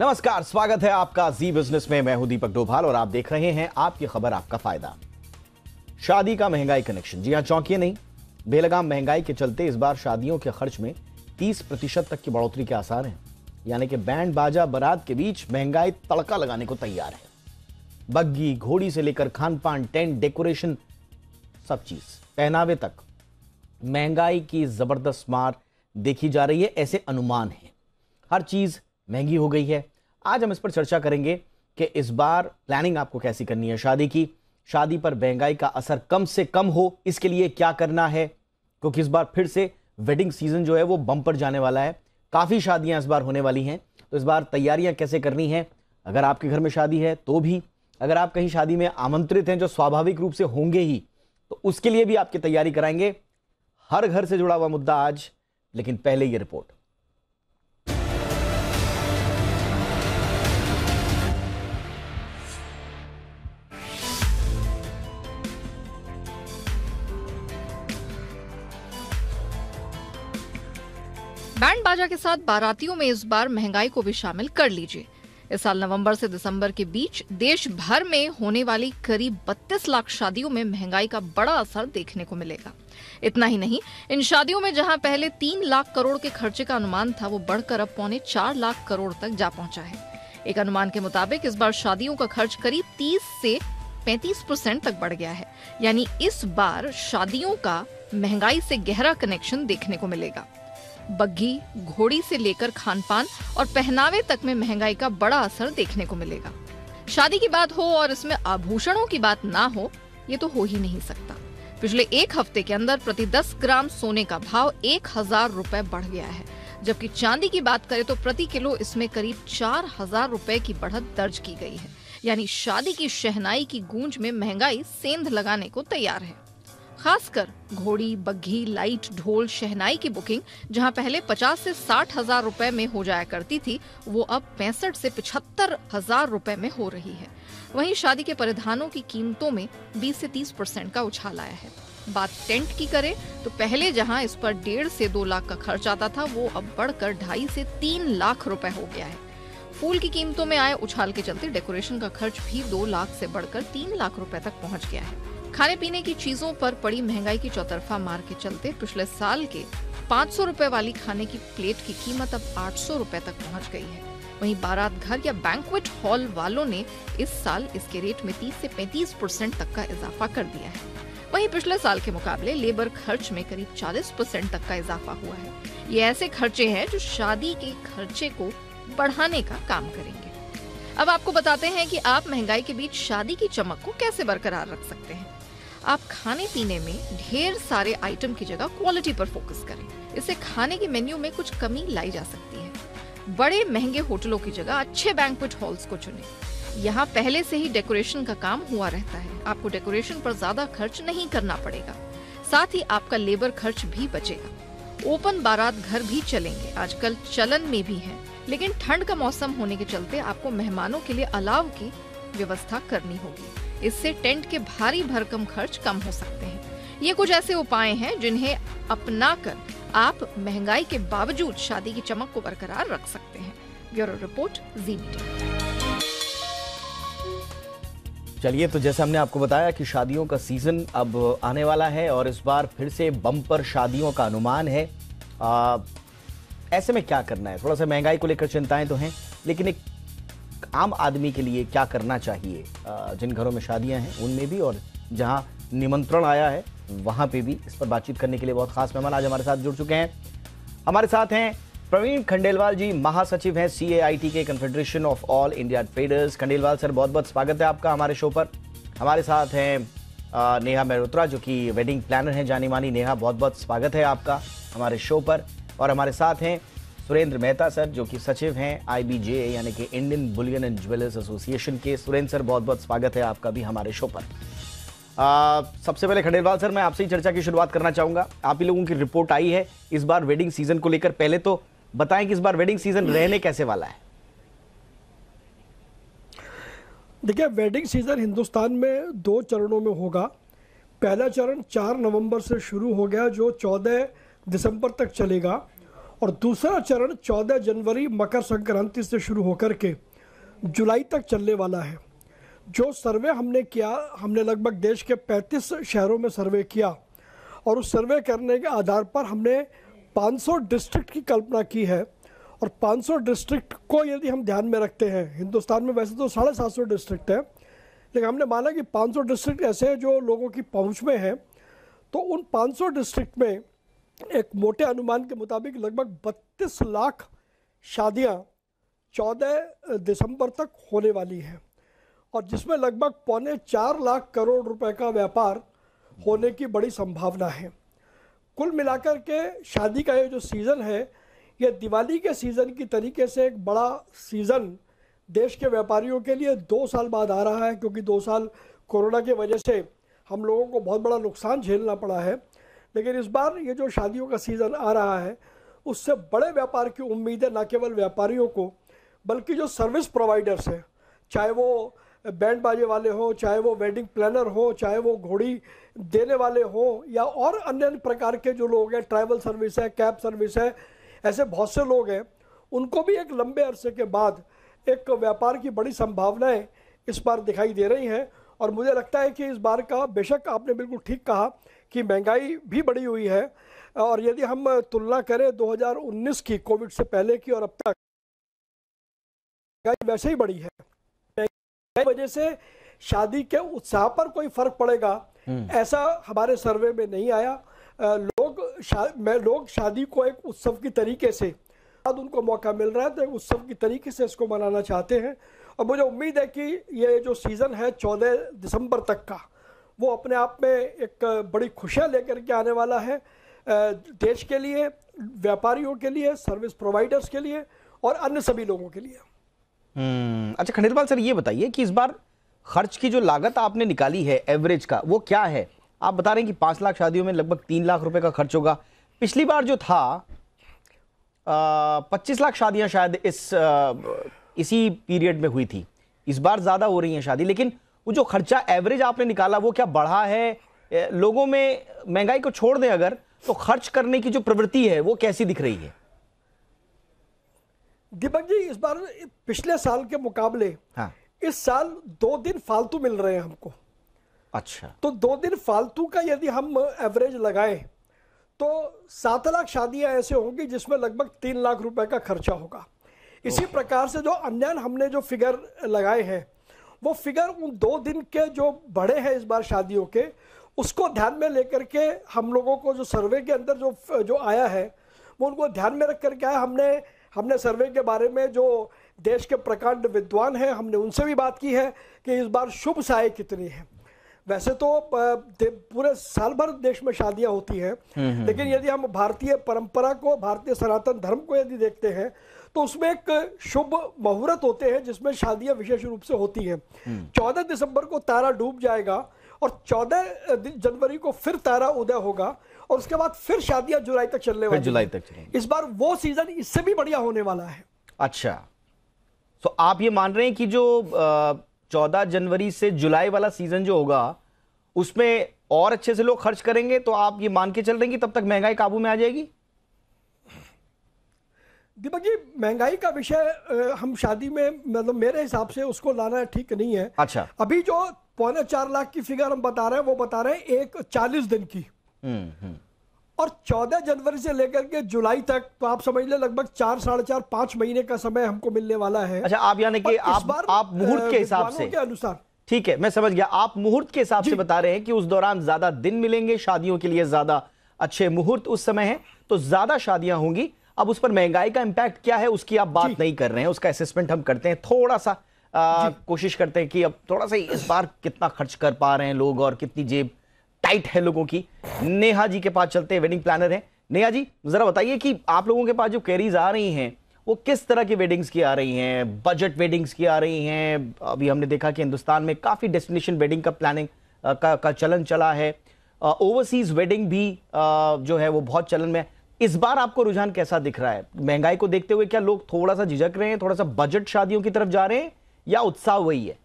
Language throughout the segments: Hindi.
नमस्कार, स्वागत है आपका जी बिजनेस में। मैं हूं दीपक डोभाल और आप देख रहे हैं आपकी खबर आपका फायदा। शादी का महंगाई कनेक्शन। जी हां, चौंकिए नहीं, बेलगाम महंगाई के चलते इस बार शादियों के खर्च में 30% तक की बढ़ोतरी के आसार हैं। यानी कि बैंड बाजा बारात के बीच महंगाई तड़का लगाने को तैयार है। बग्गी घोड़ी से लेकर खान पान, टेंट, डेकोरेशन, सब चीज पहनावे तक महंगाई की जबरदस्त मार देखी जा रही है। ऐसे अनुमान हैं, हर चीज महंगी हो गई है। आज हम इस पर चर्चा करेंगे कि इस बार प्लानिंग आपको कैसी करनी है शादी की। शादी पर महंगाई का असर कम से कम हो, इसके लिए क्या करना है, क्योंकि इस बार फिर से वेडिंग सीजन जो है वो बम्पर जाने वाला है। काफी शादियां इस बार होने वाली हैं, तो इस बार तैयारियां कैसे करनी है। अगर आपके घर में शादी है तो भी, अगर आप कहीं शादी में आमंत्रित हैं, जो स्वाभाविक रूप से होंगे ही, तो उसके लिए भी आपकी तैयारी कराएंगे। हर घर से जुड़ा हुआ मुद्दा आज, लेकिन पहले ये रिपोर्ट। बैंड बाजा के साथ बारातियों में इस बार महंगाई को भी शामिल कर लीजिए। इस साल नवंबर से दिसंबर के बीच देश भर में होने वाली करीब 32 लाख शादियों में महंगाई का बड़ा असर देखने को मिलेगा। इतना ही नहीं, इन शादियों में जहां पहले 3 लाख करोड़ के खर्चे का अनुमान था, वो बढ़कर अब 3.25 करोड़ तक जा पहुंचा है। एक अनुमान के मुताबिक इस बार शादियों का खर्च करीब 30 से 35% तक बढ़ गया है। यानी इस बार शादियों का महंगाई से गहरा कनेक्शन देखने को मिलेगा। बग्घी घोड़ी से लेकर खानपान और पहनावे तक में महंगाई का बड़ा असर देखने को मिलेगा। शादी की बात हो और इसमें आभूषणों की बात ना हो, ये तो हो ही नहीं सकता। पिछले एक हफ्ते के अंदर प्रति 10 ग्राम सोने का भाव 1000 रुपए बढ़ गया है, जबकि चांदी की बात करें तो प्रति किलो इसमें करीब 4000 रुपए की बढ़त दर्ज की गई है। यानी शादी की शहनाई की गूंज में महंगाई सेंध लगाने को तैयार है। खासकर घोड़ी, बग्घी, लाइट, ढोल, शहनाई की बुकिंग जहां पहले 50 से 60 हजार रुपए में हो जाया करती थी, वो अब 65 से 75 हजार रुपए में हो रही है। वहीं शादी के परिधानों की कीमतों में 20 से 30% का उछाल आया है। बात टेंट की करें तो पहले जहां इस पर 1.5 से 2 लाख का खर्च आता था, वो अब बढ़कर 2.5 से 3 लाख रुपए हो गया है। फूल की कीमतों में आए उछाल के चलते डेकोरेशन का खर्च भी 2 लाख से बढ़कर 3 लाख रुपए तक पहुंच गया है। खाने पीने की चीजों पर पड़ी महंगाई की चौतरफा मार के चलते पिछले साल के 500 रुपए वाली खाने की प्लेट की कीमत अब 800 रुपए तक पहुंच गई है। वहीं बारात घर या बैंक्वेट हॉल वालों ने इस साल इसके रेट में 30 से 35% तक का इजाफा कर दिया है। वहीं पिछले साल के मुकाबले लेबर खर्च में करीब 40% तक का इजाफा हुआ है। ये ऐसे खर्चे हैं जो शादी के खर्चे को बढ़ाने का काम करेंगे। अब आपको बताते हैं कि आप महंगाई के बीच शादी की चमक को कैसे बरकरार रख सकते हैं। आप खाने पीने में ढेर सारे आइटम की जगह क्वालिटी पर फोकस करें। इससे खाने के मेन्यू में कुछ कमी लाई जा सकती है। बड़े महंगे होटलों की जगह अच्छे बैंक्वेट हॉल्स को चुनें। यहाँ पहले से ही डेकोरेशन का काम हुआ रहता है, आपको डेकोरेशन पर ज्यादा खर्च नहीं करना पड़ेगा। साथ ही आपका लेबर खर्च भी बचेगा। ओपन बारात घर भी चलेंगे, आजकल चलन में भी है, लेकिन ठंड का मौसम होने के चलते आपको मेहमानों के लिए अलाव की व्यवस्था करनी होगी। इससे टेंट के भारी भरकम खर्च कम हो सकते हैं। ये कुछ ऐसे उपाय हैं जिन्हें अपनाकर आप महंगाई के बावजूद शादी की चमक को बरकरार रख सकते हैं। ब्यूरो रिपोर्ट, जी मीडिया। चलिए, तो जैसे हमने आपको बताया कि शादियों का सीजन अब आने वाला है और इस बार फिर से बम्पर शादियों का अनुमान है। ऐसे में क्या करना है? थोड़ा सा महंगाई को लेकर चिंताएं तो हैं, लेकिन एक आम आदमी के लिए क्या करना चाहिए? जिन घरों में शादियां हैं उनमें भी, और जहां निमंत्रण आया है वहां पे भी। इस पर बातचीत करने के लिए बहुत खास मेहमान आज हमारे साथ जुड़ चुके हैं। हमारे साथ हैं प्रवीण खंडेलवाल जी, महासचिव हैं CAIT के, confederation of all India traders. Khandelwal sir, बहुत बहुत स्वागत है आपका हमारे शो पर। हमारे साथ हैं नेहा मेहरोत्रा, जो कि वेडिंग प्लानर हैं, जानी मानी। नेहा, बहुत बहुत स्वागत है आपका हमारे शो पर। और हमारे साथ हैं सुरेंद्र मेहता सर, जो कि सचिव हैं IBJ यानी कि Indian Boolean and jewellers association के। सुरेंद्र सर, बहुत बहुत स्वागत है आपका भी हमारे शो पर। सबसे पहले खंडेलवाल सर, मैं आपसे ही चर्चा की शुरुआत करना चाहूंगा। आप ही लोगों की रिपोर्ट आई है इस बार वेडिंग सीजन को लेकर। पहले तो बताएं कि इस बार वेडिंग सीजन रहने कैसे वाला है। देखिए, वेडिंग सीजन हिंदुस्तान में 2 चरणों में होगा। पहला चरण 4 नवंबर से शुरू हो गया, जो 14 दिसंबर तक चलेगा, और दूसरा चरण 14 जनवरी मकर संक्रांति से शुरू होकर के जुलाई तक चलने वाला है। जो सर्वे हमने किया, हमने लगभग देश के 35 शहरों में सर्वे किया और उस सर्वे करने के आधार पर हमने 500 डिस्ट्रिक्ट की कल्पना की है। और 500 डिस्ट्रिक्ट को यदि हम ध्यान में रखते हैं, हिंदुस्तान में वैसे तो 750 डिस्ट्रिक्ट है, लेकिन हमने माना कि 500 डिस्ट्रिक्ट ऐसे हैं जो लोगों की पहुंच में हैं। तो उन 500 डिस्ट्रिक्ट में एक मोटे अनुमान के मुताबिक लगभग 32 लाख शादियां 14 दिसंबर तक होने वाली हैं और जिसमें लगभग 3.25 लाख करोड़ रुपए का व्यापार होने की बड़ी संभावना है। कुल मिलाकर के शादी का ये जो सीज़न है, ये दिवाली के सीज़न की तरीके से एक बड़ा सीज़न देश के व्यापारियों के लिए 2 साल बाद आ रहा है, क्योंकि 2 साल कोरोना की वजह से हम लोगों को बहुत बड़ा नुकसान झेलना पड़ा है। लेकिन इस बार ये जो शादियों का सीज़न आ रहा है, उससे बड़े व्यापार की उम्मीद है, न केवल व्यापारियों को बल्कि जो सर्विस प्रोवाइडर्स हैं, चाहे वो बैंड बाजे वाले हों, चाहे वो वेडिंग प्लानर हो, चाहे वो घोड़ी देने वाले हों, या और अन्य प्रकार के जो लोग हैं, ट्रैवल सर्विस है, कैब सर्विस है, ऐसे बहुत से लोग हैं, उनको भी एक लंबे अरसे के बाद एक व्यापार की बड़ी संभावनाएं इस बार दिखाई दे रही हैं। और मुझे लगता है कि इस बार का, बेशक आपने बिल्कुल ठीक कहा कि महंगाई भी बढ़ी हुई है, और यदि हम तुलना करें 2019 की, कोविड से पहले की, और अब तक महंगाई वैसे ही बढ़ी है। महंगाई की वजह से शादी के उत्साह पर कोई फर्क पड़ेगा ऐसा हमारे सर्वे में नहीं आया। लोग शादी को एक उत्सव की तरीके से, उनको मौका मिल रहा है तो एक उत्सव की तरीके से इसको मनाना चाहते हैं। और मुझे उम्मीद है कि ये जो सीज़न है 14 दिसंबर तक का, वो अपने आप में एक बड़ी खुशियाँ लेकर के आने वाला है देश के लिए, व्यापारियों के लिए, सर्विस प्रोवाइडर्स के लिए और अन्य सभी लोगों के लिए। अच्छा खंडेलवाल सर, ये बताइए कि इस बार खर्च की जो लागत आपने निकाली है एवरेज का, वो क्या है? आप बता रहे हैं कि 5 लाख शादियों में लगभग 3 लाख रुपए का खर्च होगा। पिछली बार जो था 25 लाख शादियां शायद इसी पीरियड में हुई थी। इस बार ज्यादा हो रही हैं शादी, लेकिन वो जो खर्चा एवरेज आपने निकाला वो क्या बढ़ा है? लोगों में महंगाई को छोड़ दें अगर, तो खर्च करने की जो प्रवृत्ति है वो कैसी दिख रही है? दीपक जी, इस बार पिछले साल के मुकाबले इस साल 2 दिन फालतू मिल रहे हैं हमको। अच्छा, तो 2 दिन फालतू का यदि हम एवरेज लगाएं तो 7 लाख शादियां ऐसे होंगी जिसमें लगभग 3 लाख रुपए का खर्चा होगा। इसी प्रकार से जो अन्य हमने जो फिगर लगाए हैं, वो फिगर उन 2 दिन के जो बढ़े हैं इस बार शादियों के, उसको ध्यान में लेकर के हम लोगों को जो सर्वे के अंदर जो आया है, वो उनको ध्यान में रख करके आया। हमने सर्वे के बारे में जो देश के प्रकांड विद्वान हैं, हमने उनसे भी बात की है कि इस बार शुभ साए कितनी है। वैसे तो पूरे साल भर देश में शादियां होती हैं, लेकिन यदि हम भारतीय परंपरा को, भारतीय सनातन धर्म को यदि देखते हैं, तो उसमें एक शुभ मुहूर्त होते हैं जिसमें शादियां विशेष रूप से होती हैं। 14 दिसंबर को तारा डूब जाएगा और 14 जनवरी को फिर तारा उदय होगा और उसके बाद फिर शादियां जुलाई तक चलने वाली, जुलाई तक चलेंगी। इस बार वो सीजन इससे भी बढ़िया होने वाला है। अच्छा, तो आप ये मान रहे हैं कि जो 14 जनवरी से जुलाई वाला सीजन जो होगा उसमें और अच्छे से लोग खर्च करेंगे, तो आप ये मान के चल रहे हैं कि तब तक महंगाई काबू में आ जाएगी? दीपक जी, महंगाई का विषय हम शादी में, मतलब मेरे हिसाब से उसको लाना ठीक नहीं है। अच्छा, अभी जो 3.25 लाख की फिगर हम बता रहे हैं, वो बता रहे हैं एक 40 दिन की, और 14 जनवरी से लेकर के जुलाई तक, तो आप समझ ले लगभग 4, 4.5, 5 महीने का समय हमको मिलने वाला है। अच्छा, आप यानी कि आप मुहूर्त के हिसाब से, के अनुसार, ठीक है, मैं समझ गया, आप मुहूर्त के हिसाब से बता रहे हैं कि उस दौरान ज्यादा दिन मिलेंगे शादियों के लिए, ज्यादा अच्छे मुहूर्त उस समय है, तो ज्यादा शादियां होंगी। अब उस पर महंगाई का इंपैक्ट क्या है उसकी आप बात नहीं कर रहे हैं, उसका असेसमेंट हम करते हैं, थोड़ा सा कोशिश करते हैं कि अब थोड़ा सा इस बार कितना खर्च कर पा रहे हैं लोग और कितनी जेब टाइट है लोगों की। नेहा जी के पास चलते हैं, वेडिंग प्लानर हैं। नेहा जी, जरा बताइए कि आप लोगों के पास जो क्वेरीज आ रही हैं वो किस तरह की वेडिंग्स की आ रही हैं? बजट वेडिंग्स की आ रही हैं? अभी हमने देखा कि हिंदुस्तान में काफी डेस्टिनेशन वेडिंग का प्लानिंग का चलन चला है, ओवरसीज वेडिंग भी जो है वो बहुत चलन में। इस बार आपको रुझान कैसा दिख रहा है? महंगाई को देखते हुए क्या लोग थोड़ा सा झिझक रहे हैं, थोड़ा सा बजट शादियों की तरफ जा रहे हैं, या उत्साह वही है?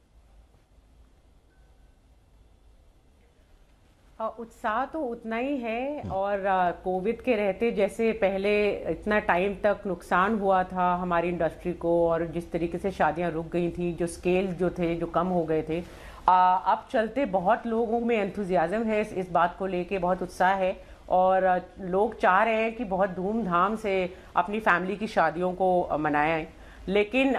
उत्साह तो उतना ही है। और कोविड के रहते जैसे पहले इतना टाइम तक नुकसान हुआ था हमारी इंडस्ट्री को, और जिस तरीके से शादियां रुक गई थी, जो स्केल जो थे जो कम हो गए थे, अब चलते बहुत लोगों में एंथुजियाज्म है, इस बात को लेके बहुत उत्साह है। और लोग चाह रहे हैं कि बहुत धूमधाम से अपनी फैमिली की शादियों को मनाएं। लेकिन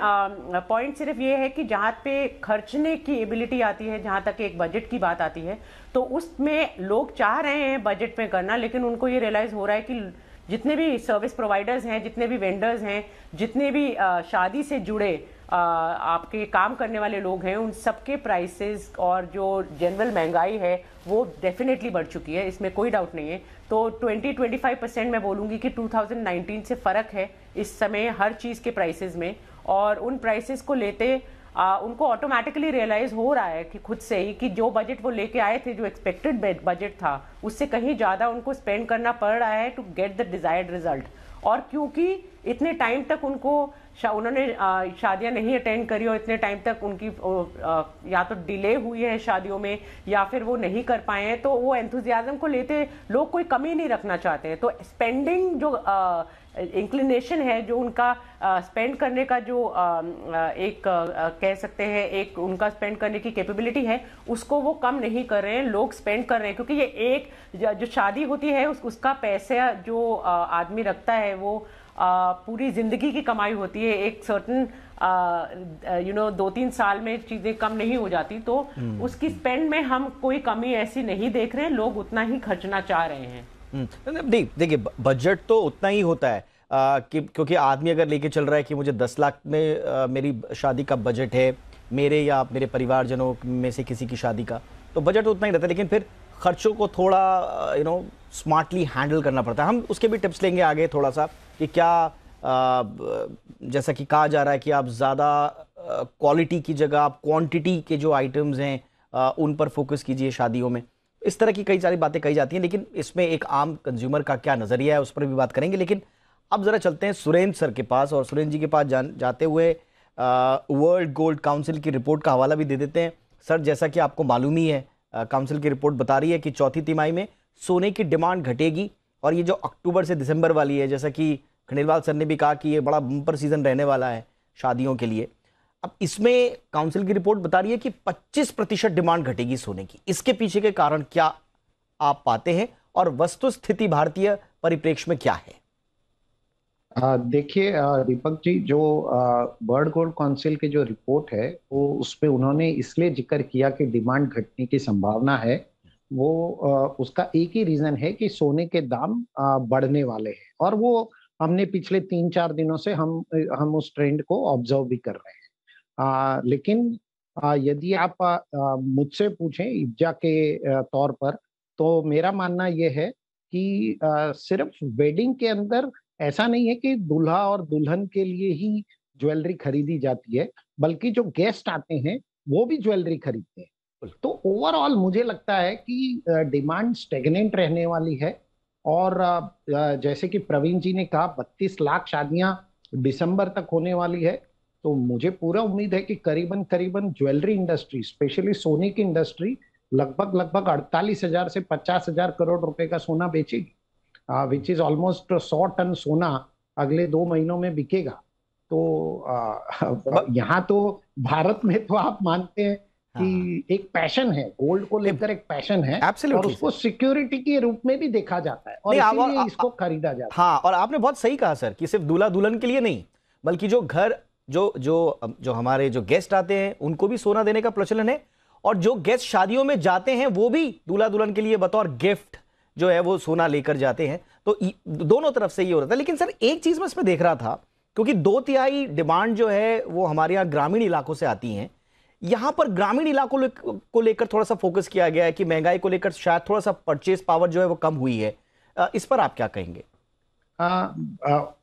पॉइंट सिर्फ ये है कि जहाँ पे खर्चने की एबिलिटी आती है, जहाँ तक एक बजट की बात आती है, तो उसमें लोग चाह रहे हैं बजट में करना, लेकिन उनको ये रियलाइज हो रहा है कि जितने भी सर्विस प्रोवाइडर्स हैं, जितने भी वेंडर्स हैं, जितने भी शादी से जुड़े आपके काम करने वाले लोग हैं, उन सबके प्राइसेस और जो जनरल महंगाई है वो डेफिनेटली बढ़ चुकी है, इसमें कोई डाउट नहीं है। तो 20-25% मैं बोलूँगी कि 2019 से फ़र्क है इस समय हर चीज़ के प्राइसेस में। और उन प्राइसेस को लेते उनको ऑटोमेटिकली रियलाइज हो रहा है कि खुद से ही कि जो बजट वो लेके आए थे, जो एक्सपेक्टेड बजट था, उससे कहीं ज़्यादा उनको स्पेंड करना पड़ रहा है to get the desired result. और क्योंकि इतने टाइम तक उन्होंने शादियां नहीं अटेंड करी, और इतने टाइम तक उनकी या तो डिले हुई है शादियों में, या फिर वो नहीं कर पाए हैं, तो वो एंथुजियाज्म को लेते लोग कोई कमी नहीं रखना चाहते हैं। तो स्पेंडिंग जो इंक्लिनेशन है, जो उनका स्पेंड करने का जो एक कह सकते हैं एक उनका स्पेंड करने की कैपेबिलिटी है, उसको वो कम नहीं कर रहे हैं, लोग स्पेंड कर रहे हैं। क्योंकि ये एक जो शादी होती है उसका पैसा जो आदमी रखता है वो पूरी जिंदगी की कमाई होती है। एक सर्टन 2-3 साल में चीजें कम नहीं हो जाती, तो उसकी स्पेंड में हम कोई कमी ऐसी नहीं देख रहे हैं, लोग उतना ही खर्चना चाह रहे हैं। देखिए बजट तो उतना ही होता है क्योंकि आदमी अगर लेके चल रहा है कि मुझे 10 लाख में मेरी शादी का बजट है, मेरे या मेरे परिवारजनों में से किसी की शादी का, तो बजट तो उतना ही रहता है। लेकिन फिर खर्चों को थोड़ा स्मार्टली हैंडल करना पड़ता है। हम उसके भी टिप्स लेंगे आगे थोड़ा सा कि क्या जैसा कि कहा जा रहा है कि आप ज़्यादा क्वालिटी की जगह आप क्वांटिटी के जो आइटम्स हैं उन पर फोकस कीजिए शादियों में। इस तरह की कई सारी बातें कही जाती हैं, लेकिन इसमें एक आम कंज्यूमर का क्या नज़रिया है उस पर भी बात करेंगे। लेकिन अब ज़रा चलते हैं सुरेंद्र सर के पास, और सुरेंद्र जी के पास जाते हुए वर्ल्ड गोल्ड काउंसिल की रिपोर्ट का हवाला भी दे देते हैं। सर, जैसा कि आपको मालूम ही है, काउंसिल की रिपोर्ट बता रही है कि चौथी तिमाही में सोने की डिमांड घटेगी, और ये जो अक्टूबर से दिसंबर वाली है, जैसा कि खंडेलवाल सर ने भी कहा कि ये बड़ा बम्पर सीजन रहने वाला है शादियों के लिए। अब इसमें काउंसिल की रिपोर्ट बता रही है कि 25% डिमांड घटेगी सोने की। इसके पीछे के कारण क्या आप पाते हैं, और वस्तु स्थिति भारतीय परिप्रेक्ष्य में क्या है? देखिए दीपक जी, जो वर्ल्ड गोल्ड काउंसिल की जो रिपोर्ट है वो उसमें उन्होंने इसलिए जिक्र किया कि डिमांड घटने की संभावना है। वो उसका एक ही रीजन है कि सोने के दाम बढ़ने वाले हैं, और वो हमने पिछले 3-4 दिनों से हम उस ट्रेंड को ऑब्जर्व भी कर रहे हैं। लेकिन यदि आप मुझसे पूछें इब्जा के तौर पर, तो मेरा मानना यह है कि सिर्फ वेडिंग के अंदर ऐसा नहीं है कि दूल्हा और दुल्हन के लिए ही ज्वेलरी खरीदी जाती है, बल्कि जो गेस्ट आते हैं वो भी ज्वेलरी खरीदते हैं। तो ओवरऑल मुझे लगता है कि डिमांड स्टेगनेंट रहने वाली है। और जैसे कि प्रवीण जी ने कहा, 32 लाख शादियां दिसंबर तक होने वाली है, तो मुझे पूरा उम्मीद है कि करीबन करीबन ज्वेलरी इंडस्ट्री, स्पेशली सोने की इंडस्ट्री, लगभग 48,000 से 50,000 करोड़ रुपए का सोना बेचेगी, विच इज ऑलमोस्ट 100 टन सोना अगले 2 महीनों में बिकेगा। तो यहाँ तो भारत में तो आप मानते हैं कि एक पैशन है, गोल्ड को लेकर एक पैशन है, और उसको सिक्योरिटी के रूप में भी देखा जाता है, और इसीलिए इसको खरीदा जाता है। हाँ, और आपने बहुत सही कहा सर कि सिर्फ दूल्हा दुल्हन के लिए नहीं, बल्कि जो घर जो हमारे जो गेस्ट आते हैं उनको भी सोना देने का प्रचलन है, और जो गेस्ट शादियों में जाते हैं वो भी दूल्हा दुल्हन के लिए बतौर गिफ्ट जो है वो सोना लेकर जाते हैं। तो दोनों तरफ से ये हो रहा था। लेकिन सर, एक चीज मैं इसमें देख रहा था, क्योंकि 2/3 डिमांड जो है वो हमारे यहाँ ग्रामीण इलाकों से आती है। यहां पर ग्रामीण इलाकों को लेकर थोड़ा सा फोकस किया गया है कि महंगाई को लेकर शायद थोड़ा सा परचेस पावर जो है वो कम हुई है। इस पर आप क्या कहेंगे?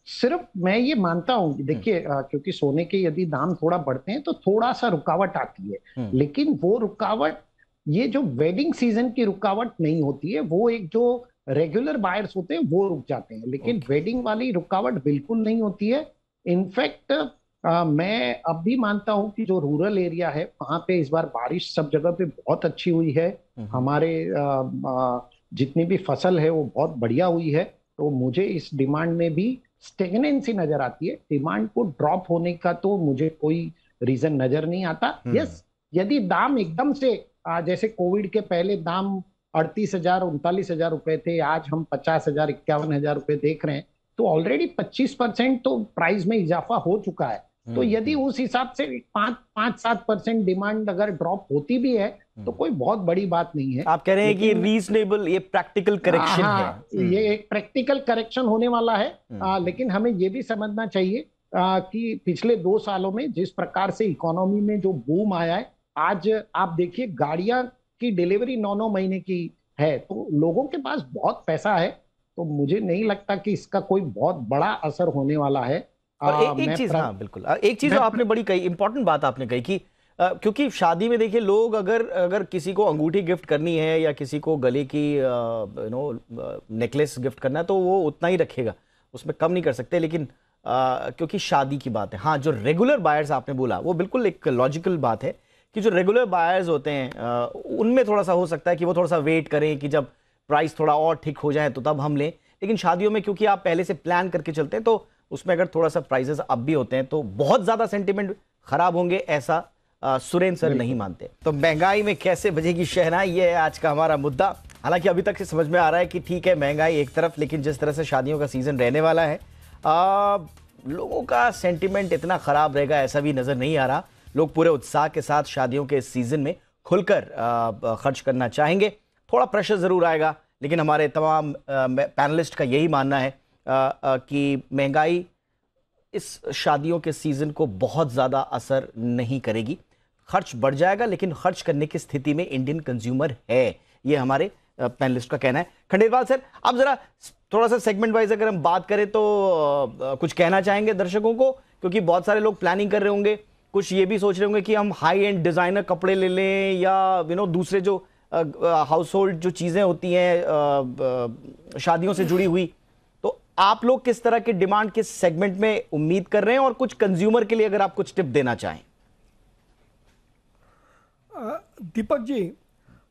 सिर्फ मैं ये मानता हूं, देखिए क्योंकि सोने के यदि दाम थोड़ा बढ़ते हैं तो थोड़ा सा रुकावट आती है, लेकिन वो रुकावट ये जो वेडिंग सीजन की रुकावट नहीं होती है, वो एक जो रेगुलर बायर्स होते हैं वो रुक जाते हैं, लेकिन वेडिंग वाली रुकावट बिल्कुल नहीं होती है। इनफैक्ट मैं अब भी मानता हूं कि जो रूरल एरिया है वहां पे इस बार बारिश सब जगह पे बहुत अच्छी हुई है, हमारे जितनी भी फसल है वो बहुत बढ़िया हुई है, तो मुझे इस डिमांड में भी स्टेगनेंसी नजर आती है। डिमांड को ड्रॉप होने का तो मुझे कोई रीजन नजर नहीं आता। यस, यदि दाम एकदम से जैसे कोविड के पहले दाम 38,000 39,000 रुपए थे, आज हम 50,000 51,000 रुपए देख रहे हैं, तो ऑलरेडी 25% तो प्राइस में इजाफा हो चुका है। तो यदि उस हिसाब से 5-7% डिमांड अगर ड्रॉप होती भी है तो कोई बहुत बड़ी बात नहीं है। आप कह रहे हैं कि रीजनेबल, ये प्रैक्टिकल करेक्शन है। ये एक प्रैक्टिकल करेक्शन होने वाला है। लेकिन हमें ये भी समझना चाहिए कि पिछले 2 सालों में जिस प्रकार से इकोनॉमी में जो बूम आया है, आज आप देखिए गाड़ियां की डिलीवरी 9-9 महीने की है, तो लोगों के पास बहुत पैसा है। तो मुझे नहीं लगता कि इसका कोई बहुत बड़ा असर होने वाला है। और एक चीज, हाँ बिल्कुल, एक चीज जो आपने बड़ी कही, इंपॉर्टेंट बात आपने कही कि क्योंकि शादी में देखिए लोग अगर किसी को अंगूठी गिफ्ट करनी है या किसी को गले की नेकलेस गिफ्ट करना है तो वो उतना ही रखेगा, उसमें कम नहीं कर सकते। लेकिन क्योंकि शादी की बात है, हाँ, जो रेगुलर बायर्स आपने बोला वो बिल्कुल एक लॉजिकल बात है कि जो रेगुलर बायर्स होते हैं उनमें थोड़ा सा हो सकता है कि वो थोड़ा सा वेट करें कि जब प्राइस थोड़ा और ठीक हो जाए तो तब हम लें। लेकिन शादियों में क्योंकि आप पहले से प्लान करके चलते हैं तो उसमें अगर थोड़ा सा प्राइसेस अप भी होते हैं तो बहुत ज्यादा सेंटिमेंट खराब होंगे, ऐसा सुरेंद्र सर नहीं मानते। तो महंगाई में कैसे बजेगी शहनाई, ये है आज का हमारा मुद्दा। हालांकि अभी तक से समझ में आ रहा है कि ठीक है महंगाई एक तरफ, लेकिन जिस तरह से शादियों का सीजन रहने वाला है लोगों का सेंटिमेंट इतना खराब रहेगा ऐसा भी नजर नहीं आ रहा। लोग पूरे उत्साह के साथ शादियों के इस सीजन में खुलकर खर्च करना चाहेंगे। थोड़ा प्रेशर जरूर आएगा, लेकिन हमारे तमाम पैनलिस्ट का यही मानना है कि महंगाई इस शादियों के सीजन को बहुत ज्यादा असर नहीं करेगी। खर्च बढ़ जाएगा लेकिन खर्च करने की स्थिति में इंडियन कंज्यूमर है, ये हमारे पैनलिस्ट का कहना है। खंडेलवाल सर, आप जरा थोड़ा सा सेगमेंट वाइज अगर हम बात करें तो कुछ कहना चाहेंगे दर्शकों को, क्योंकि बहुत सारे लोग प्लानिंग कर रहे होंगे, कुछ ये भी सोच रहे होंगे कि हम हाई एंड डिजाइनर कपड़े ले लें या दूसरे जो हाउस होल्ड जो चीजें होती हैं शादियों से जुड़ी हुई। तो आप लोग किस तरह के डिमांड किस सेगमेंट में उम्मीद कर रहे हैं, और कुछ कंज्यूमर के लिए अगर आप कुछ टिप देना चाहें। दीपक जी,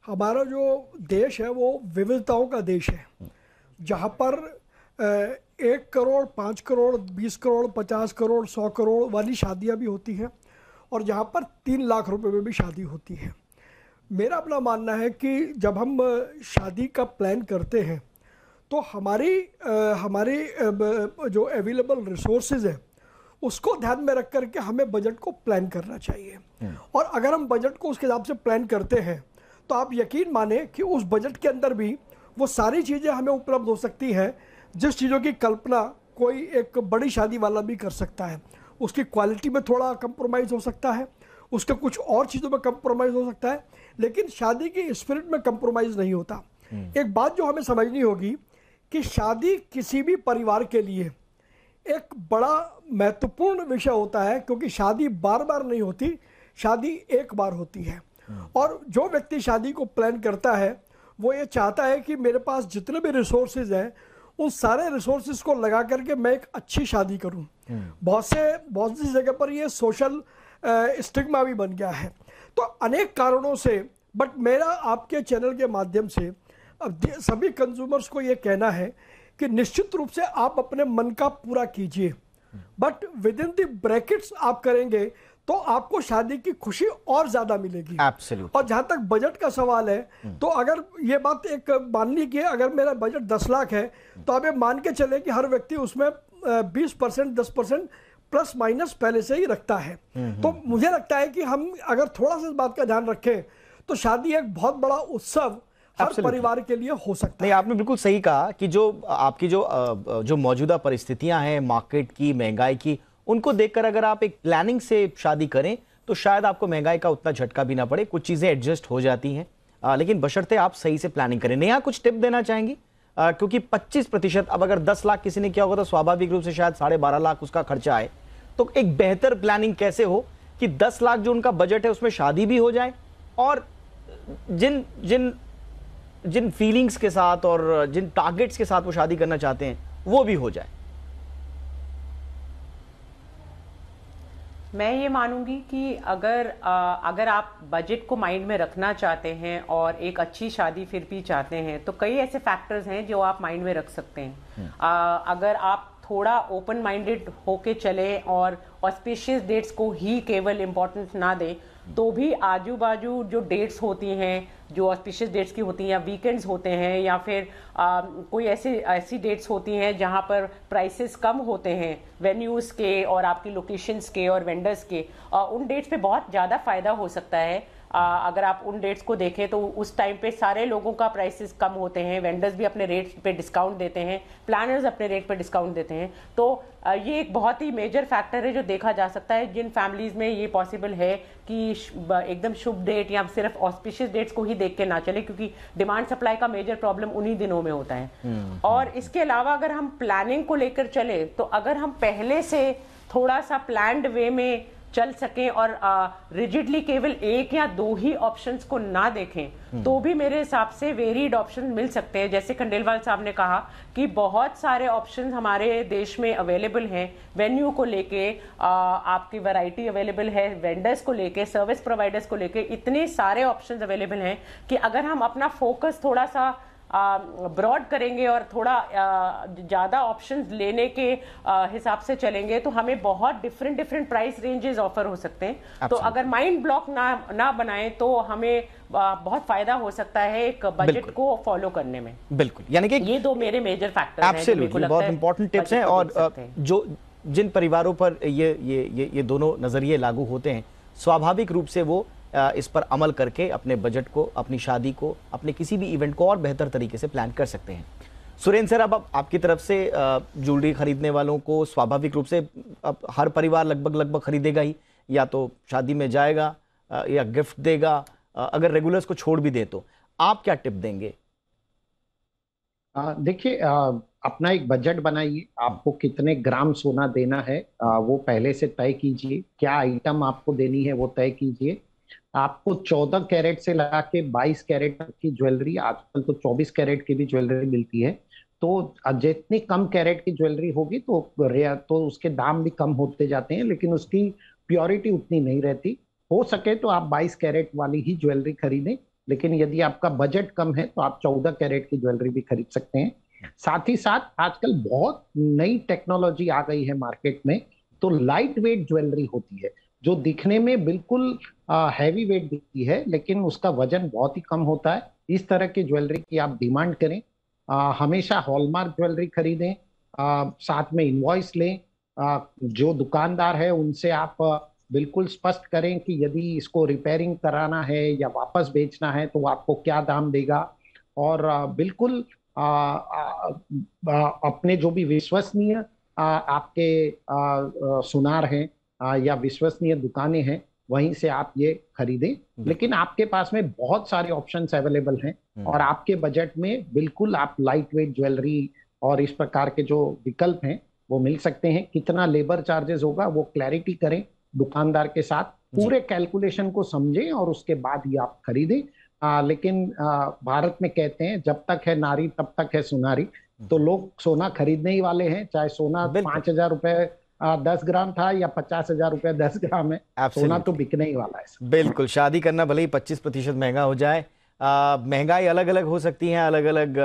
हमारा जो देश है वो विविधताओं का देश है, जहाँ पर 1 करोड़ 5 करोड़ 20 करोड़ 50 करोड़ 100 करोड़ वाली शादियाँ भी होती हैं, और जहाँ पर 3 लाख रुपए में भी शादी होती है। मेरा अपना मानना है कि जब हम शादी का प्लान करते हैं तो हमारी जो अवेलेबल रिसोर्सेज है उसको ध्यान में रख करके हमें बजट को प्लान करना चाहिए। और अगर हम बजट को उसके हिसाब से प्लान करते हैं तो आप यकीन माने कि उस बजट के अंदर भी वो सारी चीज़ें हमें उपलब्ध हो सकती हैं जिस चीज़ों की कल्पना कोई एक बड़ी शादी वाला भी कर सकता है। उसकी क्वालिटी में थोड़ा कंप्रोमाइज़ हो सकता है, उसके कुछ और चीज़ों में कंप्रोमाइज़ हो सकता है, लेकिन शादी की स्पिरिट में कंप्रोमाइज़ नहीं होता। एक बात जो हमें समझनी होगी कि शादी किसी भी परिवार के लिए एक बड़ा महत्वपूर्ण विषय होता है, क्योंकि शादी बार बार नहीं होती, शादी एक बार होती है। और जो व्यक्ति शादी को प्लान करता है वो ये चाहता है कि मेरे पास जितने भी रिसोर्सेज हैं उन सारे रिसोर्सेज को लगा करके मैं एक अच्छी शादी करूं। बहुत सी जगह पर ये सोशल स्टिग्मा भी बन गया है, तो अनेक कारणों से। बट मेरा आपके चैनल के माध्यम से अब सभी कंज्यूमर्स को ये कहना है कि निश्चित रूप से आप अपने मन का पूरा कीजिए, but with in the brackets आप करेंगे तो आपको शादी की खुशी और ज्यादा मिलेगी। Absolutely. और जहां तक बजट का सवाल है तो अगर ये बात एक मान ली कि अगर मेरा बजट 10 लाख है तो आप ये मान के चले कि हर व्यक्ति उसमें 20% 10% प्लस माइनस पहले से ही रखता है। तो मुझे लगता है कि हम अगर थोड़ा सा इस बात का ध्यान रखें तो शादी एक बहुत बड़ा उत्सव हर परिवार के लिए हो सकता है। नहीं, आपने बिल्कुल सही कहा कि जो आपकी जो मौजूदा परिस्थितियां हैं मार्केट की, महंगाई की, उनको देखकर अगर आप एक प्लानिंग से शादी करें तो शायद आपको महंगाई का उतना झटका भी ना पड़े, कुछ चीजें एडजस्ट हो जाती हैं। लेकिन बशर्ते आप सही से प्लानिंग करें। नेहा, कुछ टिप देना चाहेंगी? क्योंकि 25%, अब अगर 10 लाख किसी ने किया होगा तो स्वाभाविक रूप से शायद 12.5 लाख उसका खर्चा आए। तो एक बेहतर प्लानिंग कैसे हो कि 10 लाख जो उनका बजट है उसमें शादी भी हो जाए, और जिन फीलिंग्स के साथ और जिन टारगेट्स के साथ वो शादी करना चाहते हैं वो भी हो जाए। मैं ये मानूंगी कि अगर आप बजट को माइंड में रखना चाहते हैं और एक अच्छी शादी फिर भी चाहते हैं, तो कई ऐसे फैक्टर्स हैं जो आप माइंड में रख सकते हैं। अगर आप थोड़ा ओपन माइंडेड होके चलें और ऑस्पिशियस डेट्स को ही केवल इम्पोर्टेंस ना दें, तो भी आजू बाजू जो डेट्स होती हैं, जो ऑस्पिशियस डेट्स की होती हैं, या वीकेंड्स होते हैं, या फिर कोई ऐसी डेट्स होती हैं जहां पर प्राइसेस कम होते हैं वेन्यूज़ के और आपकी लोकेशंस के और वेंडर्स के, उन डेट्स पे बहुत ज़्यादा फ़ायदा हो सकता है। अगर आप उन डेट्स को देखें तो उस टाइम पे सारे लोगों का प्राइसेस कम होते हैं, वेंडर्स भी अपने रेट पे डिस्काउंट देते हैं, प्लानर्स अपने रेट पे डिस्काउंट देते हैं। तो ये एक बहुत ही मेजर फैक्टर है जो देखा जा सकता है जिन फैमिलीज में ये पॉसिबल है कि एकदम शुभ डेट या सिर्फ ऑस्पिशियस डेट्स को ही देख के ना चले, क्योंकि डिमांड सप्लाई का मेजर प्रॉब्लम उन्हीं दिनों में होता है। और इसके अलावा अगर हम प्लानिंग को लेकर चले, तो अगर हम पहले से थोड़ा सा प्लान्ड वे में चल सकें और रिजिडली केवल एक या दो ही ऑप्शंस को ना देखें, तो भी मेरे हिसाब से वेरिड ऑप्शन मिल सकते हैं। जैसे खंडेलवाल साहब ने कहा कि बहुत सारे ऑप्शंस हमारे देश में अवेलेबल हैं, वेन्यू को लेके आपकी वैरायटी अवेलेबल है, वेंडर्स को लेके, सर्विस प्रोवाइडर्स को लेके इतने सारे ऑप्शंस अवेलेबल हैं कि अगर हम अपना फोकस थोड़ा सा ब्रॉड करेंगे और थोड़ा ज़्यादा ऑप्शंस लेने के हिसाब से चलेंगे, तो हमें बहुत डिफरेंट प्राइस रेंजेस ऑफर हो सकते हैं। तो अगर माइंड ब्लॉक ना बनाएं तो हमें बहुत फायदा हो सकता है एक बजट को फॉलो करने में। बिल्कुल, यानी कि ये दो मेरे मेजर फैक्टर हैं, एब्सोल्युटली बहुत इंपॉर्टेंट टिप्स हैं। और जो जिन परिवारों पर ये दोनों नजरिए लागू होते हैं, स्वाभाविक रूप से वो इस पर अमल करके अपने बजट को, अपनी शादी को, अपने किसी भी इवेंट को और बेहतर तरीके से प्लान कर सकते हैं। सुरेंद्र सर, अब आपकी तरफ से ज्वेलरी खरीदने वालों को स्वाभाविक रूप से अब हर परिवार लगभग खरीदेगा ही, या तो शादी में जाएगा या गिफ्ट देगा, अगर रेगुलर्स को छोड़ भी दे तो आप क्या टिप देंगे? देखिए, अपना एक बजट बनाइए, आपको कितने ग्राम सोना देना है वो पहले से तय कीजिए, क्या आइटम आपको देनी है वो तय कीजिए। आपको 14 कैरेट से लगा के 22 कैरेट तक की ज्वेलरी, आजकल तो 24 कैरेट की भी ज्वेलरी मिलती है, तो जितनी कम कैरेट की ज्वेलरी होगी तो उसके दाम भी कम होते जाते हैं, लेकिन उसकी प्योरिटी उतनी नहीं रहती। हो सके तो आप 22 कैरेट वाली ही ज्वेलरी खरीदें, लेकिन यदि आपका बजट कम है तो आप 14 कैरेट की ज्वेलरी भी खरीद सकते हैं। साथ ही साथ आजकल बहुत नई टेक्नोलॉजी आ गई है मार्केट में, तो लाइट वेट ज्वेलरी होती है जो दिखने में बिल्कुल हैवी वेट दिखती है, लेकिन उसका वजन बहुत ही कम होता है। इस तरह की ज्वेलरी की आप डिमांड करें। हमेशा हॉलमार्क ज्वेलरी खरीदें, साथ में इनवॉइस लें। जो दुकानदार है उनसे आप बिल्कुल स्पष्ट करें कि यदि इसको रिपेयरिंग कराना है या वापस बेचना है तो आपको क्या दाम देगा। और बिल्कुल अपने जो भी विश्वसनीय आपके सुनार हैं या विश्वसनीय दुकानें हैं, वहीं से आप ये खरीदें। लेकिन आपके पास में बहुत सारे ऑप्शंस अवेलेबल हैं और आपके बजट में बिल्कुल आप लाइट वेट ज्वेलरी और इस प्रकार के जो विकल्प हैं वो मिल सकते हैं। कितना लेबर चार्जेस होगा वो क्लैरिटी करें दुकानदार के साथ, पूरे कैलकुलेशन को समझें और उसके बाद ही आप खरीदें। लेकिन भारत में कहते हैं जब तक है नारी तब तक है सुनारी, तो लोग सोना खरीदने ही वाले हैं, चाहे सोना 5,000 रुपए 10 ग्राम था या 50,000 रुपए 10 ग्राम है, सोना तो बिकने ही वाला है। बिल्कुल, शादी करना भले ही 25% महंगा हो जाए, महंगाई अलग अलग हो सकती है, अलग अलग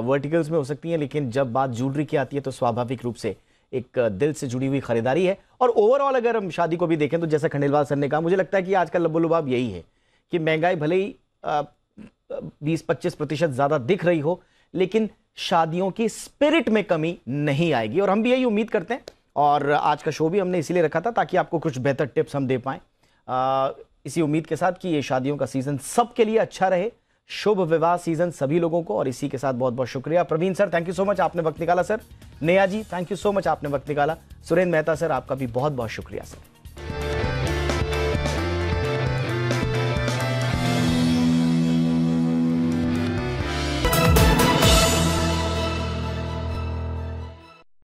वर्टिकल्स में हो सकती है, लेकिन जब बात ज्वेलरी की आती है तो स्वाभाविक रूप से एक दिल से जुड़ी हुई खरीदारी है। और ओवरऑल अगर हम शादी को भी देखें तो जैसा खंडेलवाल सर ने कहा, मुझे लगता है कि आजकल लबोलुबाब यही है कि महंगाई भले ही 20-25% ज्यादा दिख रही हो, लेकिन शादियों की स्पिरिट में कमी नहीं आएगी, और हम भी यही उम्मीद करते हैं। और आज का शो भी हमने इसीलिए रखा था ताकि आपको कुछ बेहतर टिप्स हम दे पाएं, इसी उम्मीद के साथ कि ये शादियों का सीजन सबके लिए अच्छा रहे, शुभ विवाह सीजन सभी लोगों को। और इसी के साथ बहुत बहुत शुक्रिया Praveen sir, thank you so much, आपने वक्त निकाला सर। Neha ji, thank you so much, आपने वक्त निकाला। सुरेंद्र मेहता सर, आपका भी बहुत बहुत शुक्रिया सर।